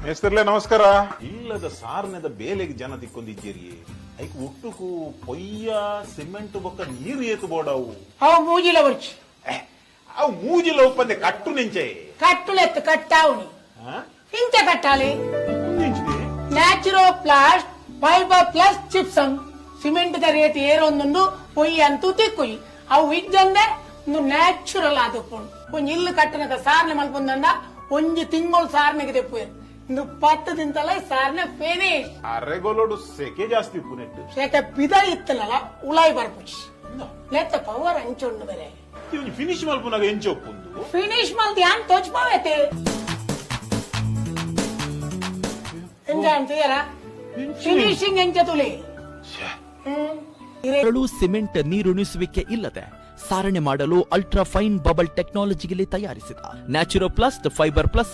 ಮೇಸ್ತಿರ್ಲೆ ನಮಸ್ಕಾರ. ಇಲ್ಲದ ಸಾರ್ನೆದ ಬೇಲೆಗೆ ಜನ ತಿಕ್ಕೊಂಡಿದ್ದೀರಿ ಐಕ್ ಒಟ್ಟುಕು ಪೊಯ್ಯ ಸಿಮೆಂಟ್ ಬೊಕ್ಕ ನೀರು ಏತು ಬೋಡವು ಅವು ಮೂಜಿಲ ಬರ್ಚಿ ಅವು ಮೂಜಿಲ ಒಪ್ಪಂದೆ ಕಟ್ಟು ನಿಂಚೆ ಕಟ್ಟುಲೆತ್ತು ಕಟ್ಟಾವುನಿ ಇಂಚ ಕಟ್ಟಾలి ನ್ಯಾಚುರೋ ಪ್ಲಾಸ್ಟ್ ಫೈಬರ್ ಪ್ಲಸ್ ಚಿಪ್ಸಮ್ ಸಿಮೆಂಟ್ ದ ರೇಟ್ ಏರೊಂದು ಪೊಯ್ಯಿ ಅಂತೂ ತಿಕ್ಕುಯಿ ಅವು ಇಜ್ಜಂದೆ ನ್ಯಾಚುರಲ್ ಆದುಪ್ಪುಂಡು ಒಂಜಿ ಇಲ್ಲು ಕಟ್ಟನದ ಸಾರ್ನೆ ಮಲ್ಪುಂದಂಡ ಒಂಜಿ ತಿಂಗಳು ಸಾರ್ನೆಗೆ ತೆಪ್ಪುಯರು ಇಂದು 10 ದಿನದಲ್ಲ ಸಾರ್ನೆ ಫಿನಿಶ್. ಅರೆಗೊಲೋಡು ಸೆಕೆ ಜಾಸ್ತಿ ಪುನೆಟ್ಟು ಸೆಕೆ ಪಿದ ಇತ್ತನಲ್ಲ ಉಳಾಯಿ ಬರ್ಪುಚಿ ಲೆತ್ತ ಪವರ್ ಅಂಚೊಂಡು ಬೇರೆ ಇವನು ಫಿನಿಶ್ ಮಲ್ಪುನಾಗ ಎಂಚ ಒಪ್ಪುಂದು ಫಿನಿಶ್ ಮಲ್ತಿ ಯಾನ್ ತೋಚ್ಪಾವೈತೆ ಎಂಜ ಅಂತೀಯರ ಫಿನಿಶಿಂಗ್ ಎಂಚ ತುಳಿ ಸಿಮೆಂಟ್ ನೀರುಣಿಸುವಿಕೆ ಇಲ್ಲದೆ ಸಾರಣೆ ಮಾಡಲು ಅಲ್ಟ್ರಾ ಫೈನ್ ಬಬಲ್ ಟೆಕ್ನಾಲಜಿಯಲ್ಲಿ ತಯಾರಿಸಿದ ನ್ಯಾಚುರೋ ಪ್ಲಸ್ ಫೈಬರ್ ಪ್ಲಸ್